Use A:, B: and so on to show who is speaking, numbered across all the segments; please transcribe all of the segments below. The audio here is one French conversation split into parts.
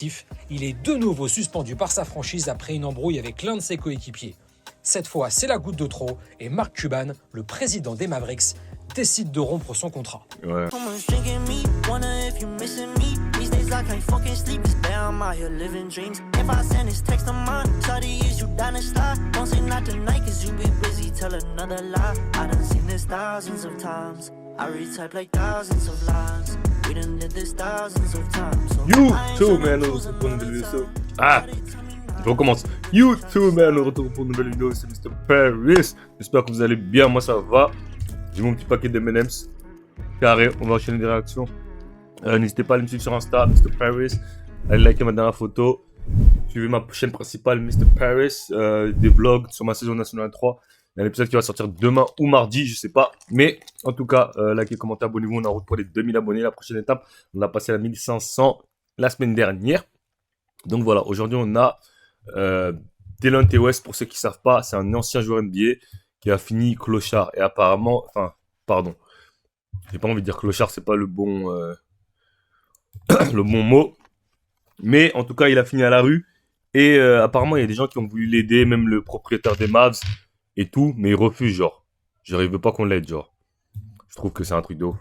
A: Il est de nouveau suspendu par sa franchise après une embrouille avec l'un de ses coéquipiers. Cette fois, c'est la goutte de trop et Mark Cuban, le président des Mavericks, décide de rompre son contrat.
B: Ouais. You too, man. Ah, je recommence. You too, man. On retourne pour une nouvelle vidéo. C'est Mr. Paris. J'espère que vous allez bien. Moi, ça va. J'ai mon petit paquet de M&M's. Carré, on va enchaîner des réactions. N'hésitez pas à me suivre sur Insta, Mr. Paris. Allez liker ma dernière photo. Suivez ma chaîne principale, Mr. Paris. Des vlogs sur ma saison nationale 3. Il y a un épisode qui va sortir demain ou mardi, je sais pas. Mais en tout cas, likez, commentez, abonnez-vous. On est en route pour les 2000 abonnés. La prochaine étape, on a passé à 1500 la semaine dernière. Donc voilà, aujourd'hui on a Delonte West. Pour ceux qui ne savent pas, c'est un ancien joueur NBA qui a fini clochard. Et apparemment, enfin, pardon. J'ai pas envie de dire clochard, c'est pas le bon mot. Mais en tout cas, il a fini à la rue. Et apparemment, il y a des gens qui ont voulu l'aider, même le propriétaire des Mavs et tout. Mais il refuse, genre. Genre, il veut pas qu'on l'aide, genre. Je trouve que c'est un truc de ouf.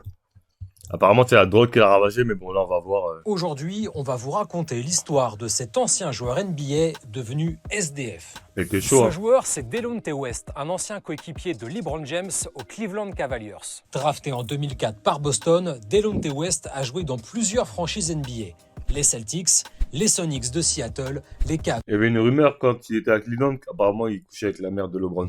B: Apparemment, c'est la drogue qui l'a ravagé, mais bon, là, on va voir.
A: Aujourd'hui, on va vous raconter l'histoire de cet ancien joueur NBA devenu SDF.
B: C'était chaud,
A: Ce joueur, c'est Delonte West, un ancien coéquipier de LeBron James aux Cleveland Cavaliers. Drafté en 2004 par Boston, Delonte West a joué dans plusieurs franchises NBA. Les Celtics, les Sonics de Seattle, les Cavs.
B: Il y avait une rumeur quand il était à Cleveland, qu'apparemment, il couchait avec la mère de LeBron.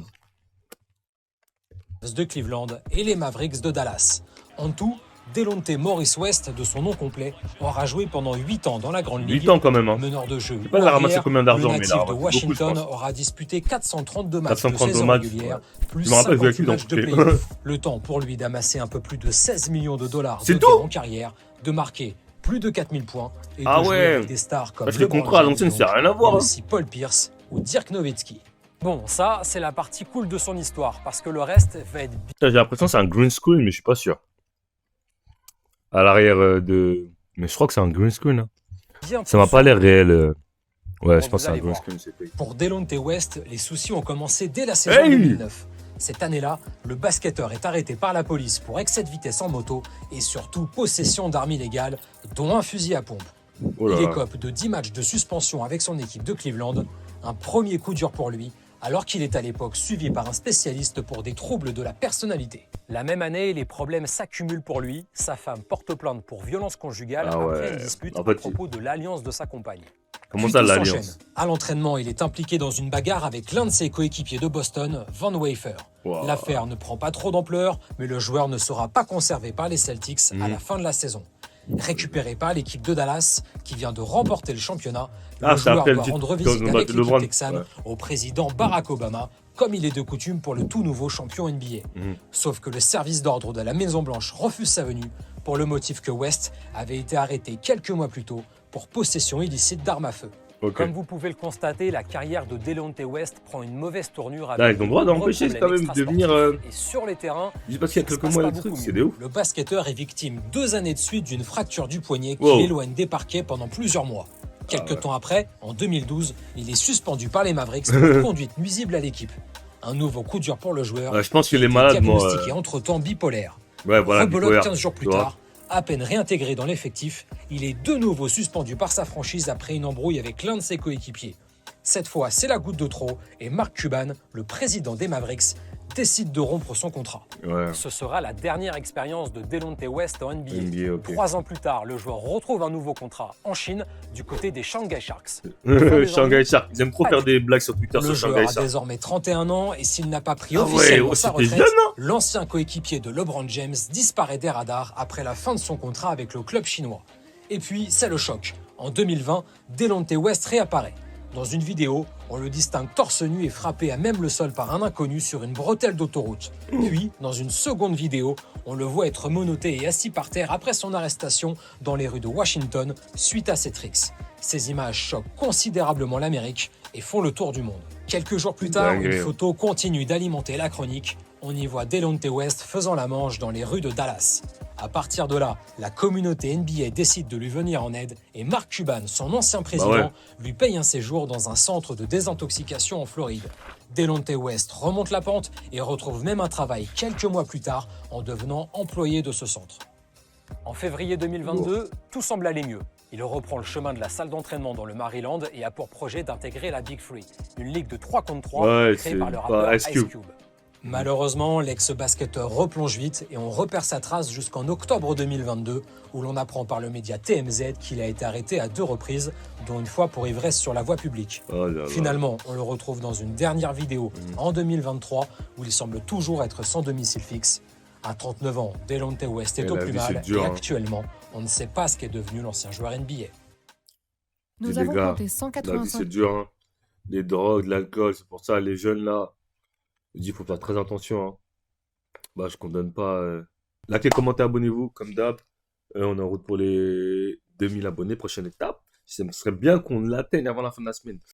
A: De Cleveland et les Mavericks de Dallas. En tout, Delonte Morris West, de son nom complet, aura joué pendant 8 ans dans la Grande Ligue.
B: 8 ans quand même, hein.
A: Meneur de jeu.
B: Je sais pas, il a ramassé combien d'argent,
A: mais
B: il a ramassé
A: de
B: beaucoup,
A: Washington
B: je pense.
A: aura disputé 432 matchs
B: 432
A: de saison
B: matchs,
A: régulière,
B: ouais.
A: plus
B: Je me rappelle,
A: 58
B: je
A: matchs de
B: l'ai vu
A: play-off. Le temps pour lui d'amasser un peu plus de 16 millions de dollars
B: C'est
A: de
B: tout
A: en carrière, de marquer plus de 4000 points et
B: Ah
A: de jouer
B: ouais.
A: avec des stars comme
B: Parce que les
A: LeBron
B: contrats à
A: James,
B: l'ancienne, ça n'a rien à voir,
A: mais
B: hein.
A: aussi Paul Pierce ou Dirk Nowitzki. Bon, ça, c'est la partie cool de son histoire, parce que le reste va être
B: Putain, j'ai l'impression que c'est un green screen, mais je suis pas sûr. À l'arrière de... Mais je crois que c'est un green screen. Hein.
A: bien.
B: Ça m'a pas l'air réel. Ouais,
A: Bon,
B: je pense que
A: vous
B: c'est un
A: allez
B: green
A: voir.
B: screen. C'était...
A: Pour Delonte West, les soucis ont commencé dès la saison
B: Hey
A: 2009. Cette année-là, le basketteur est arrêté par la police pour excès de vitesse en moto et surtout possession d'armes illégales, dont un fusil à pompe.
B: Oh là
A: Il
B: là.
A: écope de 10 matchs de suspension avec son équipe de Cleveland, un premier coup dur pour lui, alors qu'il est à l'époque suivi par un spécialiste pour des troubles de la personnalité. La même année, les problèmes s'accumulent pour lui. Sa femme porte plainte pour violence conjugale
B: Ah ouais.
A: après une dispute
B: En fait,
A: à propos de l'alliance de sa compagne.
B: Comment
A: Puis
B: ça,
A: tout
B: l'alliance?
A: s'enchaîne. À l'entraînement, il est impliqué dans une bagarre avec l'un de ses coéquipiers de Boston, Van Wafer.
B: Wow.
A: L'affaire ne prend pas trop d'ampleur, mais le joueur ne sera pas conservé par les Celtics à la fin de la saison. Récupéré par l'équipe de Dallas, qui vient de remporter le championnat,
B: Ah,
A: le
B: c'est
A: joueur
B: après le
A: doit
B: titre
A: rendre
B: de
A: visite avec l'équipe
B: LeBron.
A: texane
B: Ouais.
A: au président Barack Obama, comme il est de coutume pour le tout nouveau champion NBA. Sauf que le service d'ordre de la Maison-Blanche refuse sa venue, pour le motif que West avait été arrêté quelques mois plus tôt pour possession illicite d'armes à feu.
B: Ok.
A: Comme vous pouvez le constater, la carrière de Delonte West prend une mauvaise tournure avec
B: Là, ils ont le droit
A: de nombreux
B: d'empêcher quand
A: problèmes
B: même de venir...
A: extrasportifs. Et sur les terrains,
B: Juste parce qu'il y a
A: ça se
B: quelques
A: passe
B: mois
A: pas
B: de trucs,
A: beaucoup
B: c'est
A: mieux.
B: des ouf.
A: Le basketteur est victime 2 années de suite d'une fracture du poignet qui
B: Wow.
A: l'éloigne des parquets pendant plusieurs mois. Quelques temps après, en 2012, il est suspendu par les Mavericks pour conduite nuisible à l'équipe. Un nouveau coup dur pour le joueur.
B: Ouais, je pense
A: qui
B: qu'il est
A: a été
B: malade, moi.
A: diagnostiqué entre-temps bipolaire.
B: Ouais, voilà.
A: Rebelote
B: bipolaire,
A: 15 jours plus
B: tu vois.
A: tard, à peine réintégré dans l'effectif, il est de nouveau suspendu par sa franchise après une embrouille avec l'un de ses coéquipiers. Cette fois, c'est la goutte de trop et Mark Cuban, le président des Mavericks, décide de rompre son contrat.
B: Ouais.
A: Ce sera la dernière expérience de Delonte West en NBA.
B: NBA, ok.
A: 3 ans plus tard, le joueur retrouve un nouveau contrat en Chine du côté des Shanghai Sharks.
B: Shanghai Shark. Ils aiment trop faire des blagues sur Twitter
A: Le
B: sur
A: joueur
B: Shanghai
A: a
B: Shark.
A: désormais 31 ans et s'il n'a pas pris
B: Ah
A: officiellement
B: ouais,
A: sa
B: c'était
A: retraite,
B: jeune, hein.
A: l'ancien coéquipier de LeBron James disparaît des radars après la fin de son contrat avec le club chinois. Et puis, c'est le choc. En 2020, Delonte West réapparaît. Dans une vidéo, on le distingue torse nu et frappé à même le sol par un inconnu sur une bretelle d'autoroute. Puis, dans une seconde vidéo, on le voit être menotté et assis par terre après son arrestation dans les rues de Washington suite à ses tricks. Ces images choquent considérablement l'Amérique et font le tour du monde. Quelques jours plus tard,
B: Dingue.
A: une photo continue d'alimenter la chronique. On y voit Delonte West faisant la manche dans les rues de Dallas. À partir de là, la communauté NBA décide de lui venir en aide et Mark Cuban, son ancien président, lui paye un séjour dans un centre de désintoxication en Floride. Delonte West remonte la pente et retrouve même un travail quelques mois plus tard en devenant employé de ce centre. En février 2022, tout semble aller mieux. Il reprend le chemin de la salle d'entraînement dans le Maryland et a pour projet d'intégrer la Big Three, une ligue de 3 contre 3 créée par le rappeur Ice Cube. Malheureusement, l'ex-basketteur replonge vite et on repère sa trace jusqu'en octobre 2022 où l'on apprend par le média TMZ qu'il a été arrêté à 2 reprises, dont une fois pour ivresse sur la voie publique. Finalement, on le retrouve dans une dernière vidéo en 2023 où il semble toujours être sans domicile fixe. À 39 ans, Delonte West est au plus mal et actuellement, on ne sait pas ce qu'est devenu l'ancien joueur NBA.
C: Nous avons compté 185...
B: La vie, c'est dur, hein. Les drogues, l'alcool, c'est pour ça, les jeunes là, je dis, il faut faire très attention, hein. Bah, je condamne pas. Likez, commentez, abonnez-vous, comme d'hab. On est en route pour les 2000 abonnés, prochaine étape. Ce serait bien qu'on l'atteigne avant la fin de la semaine.